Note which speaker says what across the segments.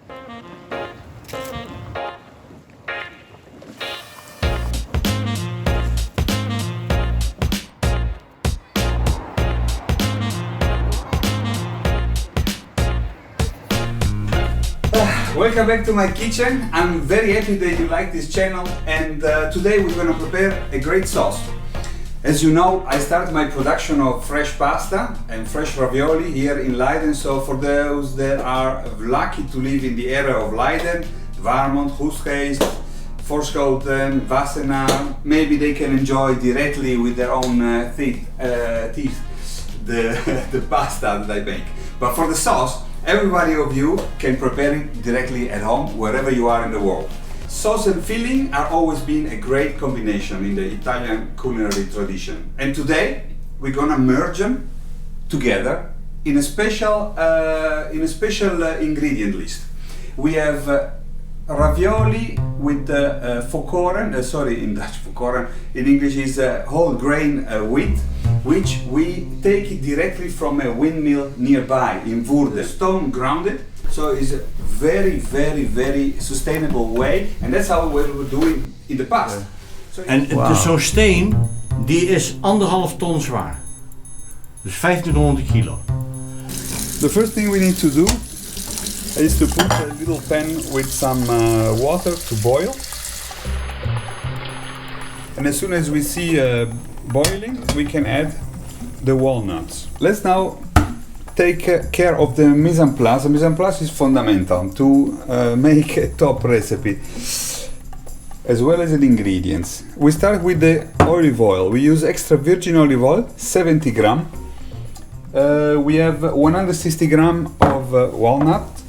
Speaker 1: Welcome back to my kitchen. I'm very happy that you like this channel, and today we're going to prepare a great sauce. As you know, I started my production of fresh pasta and fresh ravioli here in Leiden, so for those that are lucky to live in the area of Leiden, Warmond, Hoesgeest, Voorschoten, Wassenaar, maybe they can enjoy directly with their own teeth the pasta that I make. But for the sauce, everybody of you can prepare it directly at home, wherever you are in the world. Sauce and filling are always been a great combination in the Italian culinary tradition. And today we're gonna merge them together in a special ingredient list. We have ravioli with volkoren, in Dutch volkoren, in English is whole grain wheat, which we take it directly from a windmill nearby in Woerden, stone grounded. So it's a very sustainable way, and that's how we were doing in the past. So
Speaker 2: zo'n steen, die is 1,5 ton zwaar. Dus 1500 kilo.
Speaker 1: The first thing we need to do is to put a little pan with some water to boil. And as soon as we see boiling, we can add the walnuts. Let's now take care of the mise en place. The mise en place is fundamental to make a top recipe, as well as the ingredients. We start with the olive oil. We use extra virgin olive oil, 70 gram. We have 160 gram of walnut,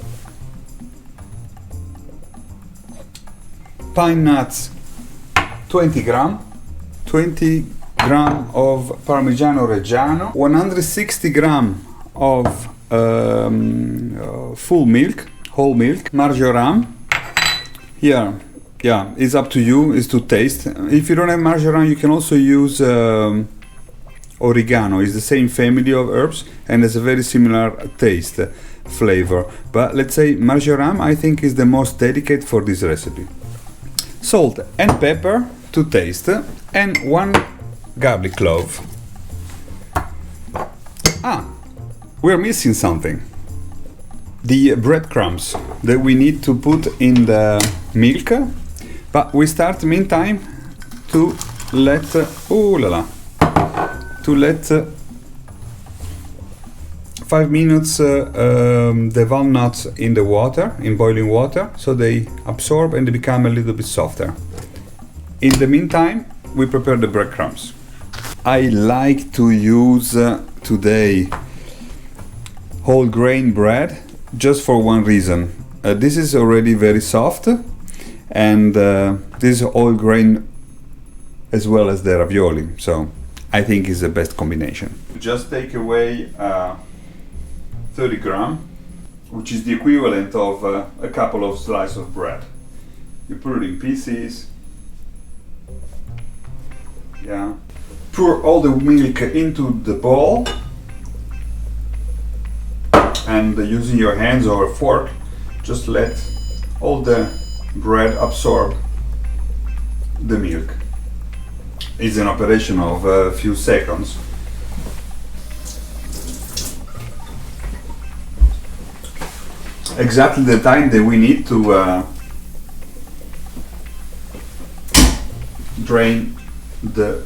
Speaker 1: pine nuts, 20 gram, 20 gram of Parmigiano Reggiano, 160 gram of full milk, whole milk, Marjoram. Yeah, it's up to you, it's to taste. If you don't have Marjoram, you can also use oregano. It's the same family of herbs and has a very similar taste, flavor. But let's say Marjoram, I think, is the most delicate for this recipe. Salt and pepper to taste, and 1 garlic clove. We're missing something. The breadcrumbs that we need to put in the milk, but we start meantime to let 5 minutes the walnuts in the water, in boiling water, so they absorb and they become a little bit softer. In the meantime, we prepare the breadcrumbs. I like to use today whole grain bread just for one reason. This is already very soft, and this is whole grain as well as the ravioli, so I think it's the best combination. Just take away 30 gram, which is the equivalent of a couple of slices of bread. You put it in pieces. Yeah. Pour all the milk into the bowl, and using your hands or a fork, just let all the bread absorb the milk. It's an operation of a few seconds. Exactly the time that we need to drain the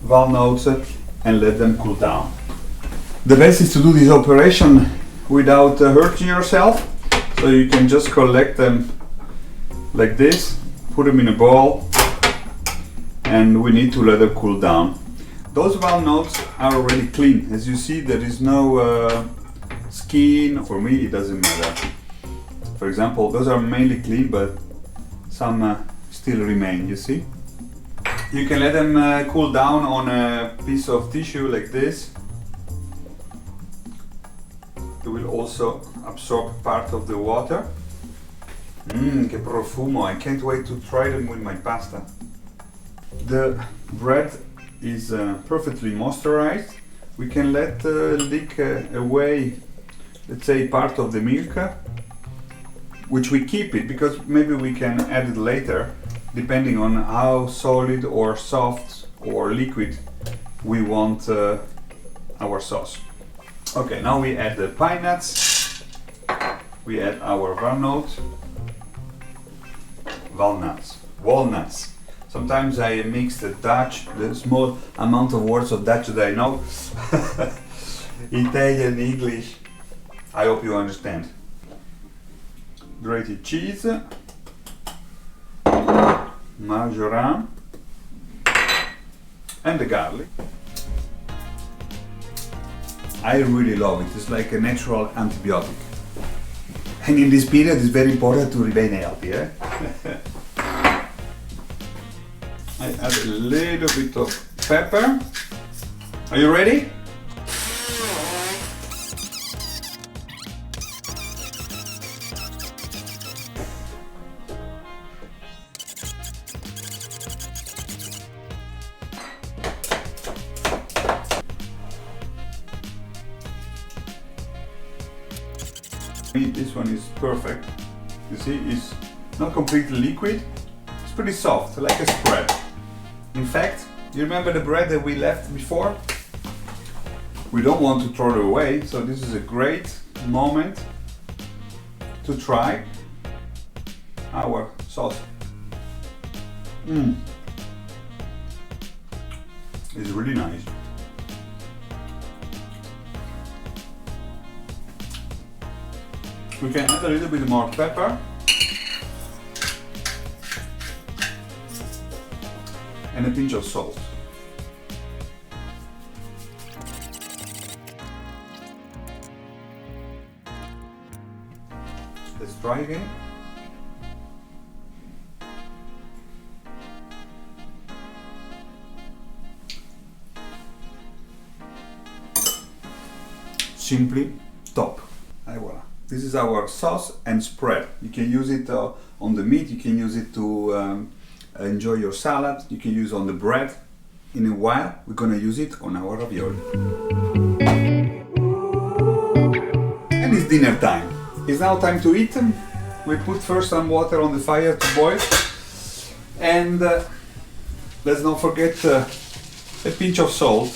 Speaker 1: walnuts and let them cool down. The best is to do this operation without hurting yourself, so you can just collect them like this, put them in a bowl, and we need to let them cool down. Those walnuts are already clean. As you see, there is no skin. For me, it doesn't matter. For example, those are mainly clean, but some still remain, you see? You can let them cool down on a piece of tissue like this. It will also absorb part of the water. Che profumo! I can't wait to try them with my pasta. The bread is perfectly moisturized. We can let leak away, let's say, part of the milk. which we keep it because maybe we can add it later, depending on how solid or soft or liquid we want our sauce. Okay, now we add the pine nuts, we add our walnuts. Sometimes I mix the small amount of words of Dutch that I know, Italian, English. I hope you understand. Grated cheese, marjoram, and the garlic. I really love it. It's like a natural antibiotic. And in this period it's very important to remain healthy. I add a little bit of pepper. Are you ready? This one is perfect. You see, it's not completely liquid. It's pretty soft, like a spread. In fact, you remember the bread that we left before? We don't want to throw it away, so this is a great moment to try our sauce. It's really nice. We can add a little bit more pepper and a pinch of salt. Let's try again. Simply top. And voila. This is our sauce and spread. You can use it on the meat, you can use it to enjoy your salad, you can use it on the bread. In a while, we're gonna use it on our ravioli. And it's dinner time. It's now time to eat. We put first some water on the fire to boil. And let's not forget a pinch of salt.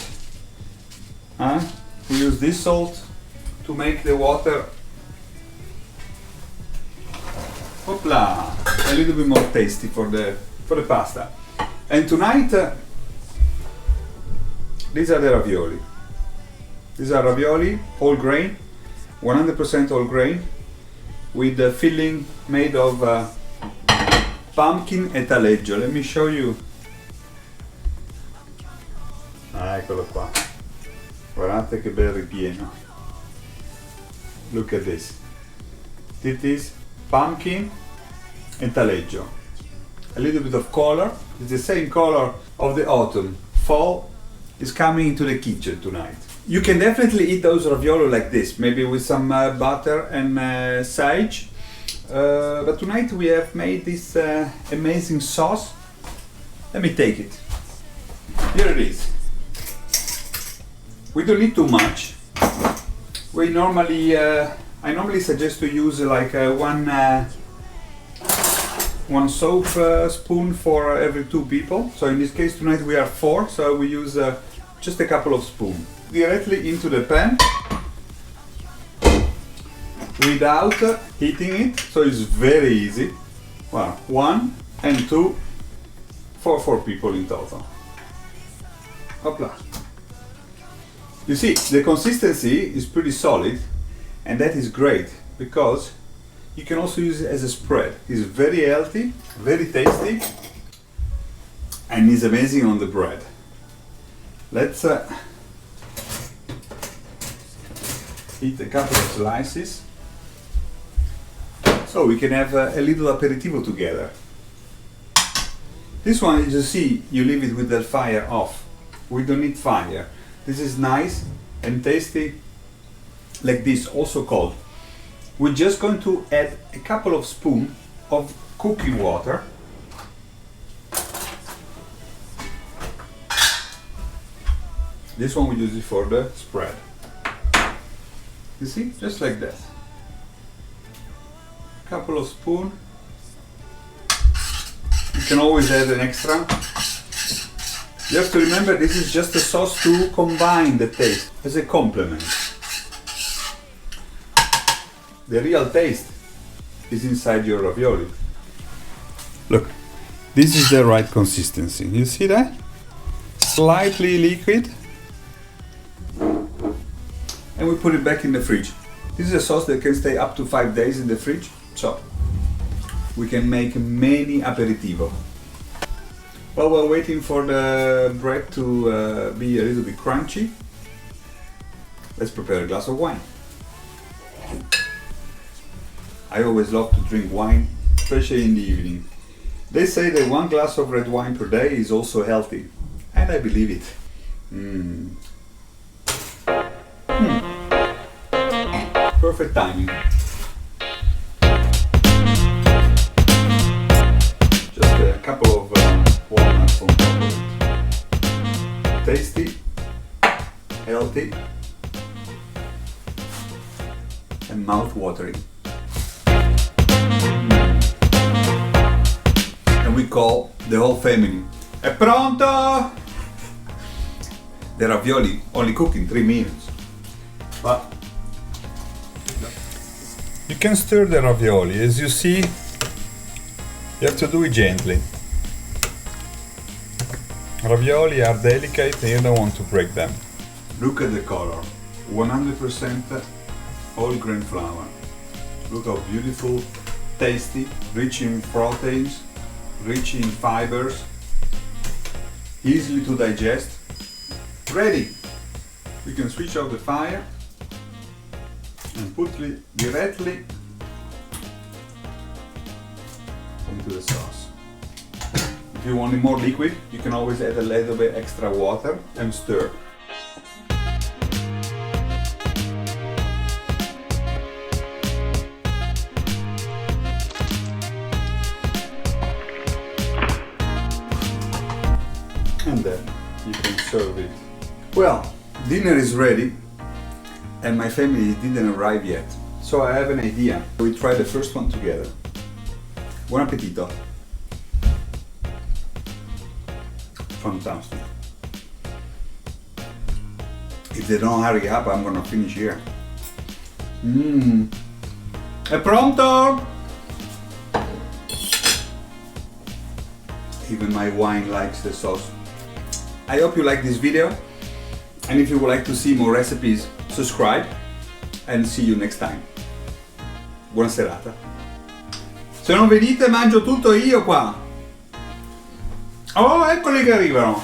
Speaker 1: We use this salt to make the water a little bit more tasty for the pasta. And tonight, these are the ravioli. These are ravioli, whole grain, 100% whole grain, with the filling made of pumpkin e taleggio. Let me show you. Eccolo qua. Guardate che bel ripieno. Look at this. This is pumpkin and taleggio. A little bit of color. It's the same color of the autumn. Fall is coming into the kitchen tonight. You can definitely eat those ravioli like this, maybe with some butter and sage. But tonight we have made this amazing sauce. Let me take it. Here it is. We don't need too much. We normally, I normally suggest to use like one soap spoon for every 2 people. So in this case tonight we are 4, so we use just a couple of spoons. Directly into the pan without heating it, so it's very easy. Well, 1 and 2 for 4 people in total. Hopla. You see, the consistency is pretty solid, and that is great because you can also use it as a spread. It's very healthy, very tasty, and is amazing on the bread. Let's eat a couple of slices so we can have a little aperitivo together. This one, as you see, you leave it with the fire off. We don't need fire. This is nice and tasty like this, also cold. We're just going to add a couple of spoons of cooking water. This one we use it for the spread. You see, just like that. couple of spoons. You can always add an extra. You have to remember this is just a sauce to combine the taste, as a complement. The real taste is inside your ravioli. Look, this is the right consistency. You see that? Slightly liquid. And we put it back in the fridge. This is a sauce that can stay up to 5 days in the fridge, so we can make many aperitivo. While we're waiting for the bread to be a little bit crunchy, let's prepare a glass of wine. I always love to drink wine, especially in the evening. They say that 1 glass of red wine per day is also healthy, and I believe it. Perfect timing. Just a couple of walnuts on top of it. Tasty, healthy, and mouth-watering. And we call the whole family. È pronto! The ravioli only cook in 3 minutes. But you can stir the ravioli. As you see, you have to do it gently. Ravioli are delicate and you don't want to break them. Look at the color. 100% whole grain flour. Look how beautiful, tasty, rich in proteins, rich in fibers, easily to digest. Ready! We can switch off the fire and put it directly into the sauce. If you want it more liquid, you can always add a little bit extra water and stir. And then you can serve it. Well, dinner is ready and my family didn't arrive yet, so I have an idea. We try the first one together. Buon appetito! Fantastic. If they don't hurry up, I'm gonna finish here. È pronto? Even my wine likes the sauce. I hope you like this video, and if you would like to see more recipes, subscribe, and see you next time. Buona serata. Se non venite mangio tutto io qua. Oh, eccoli che arrivano.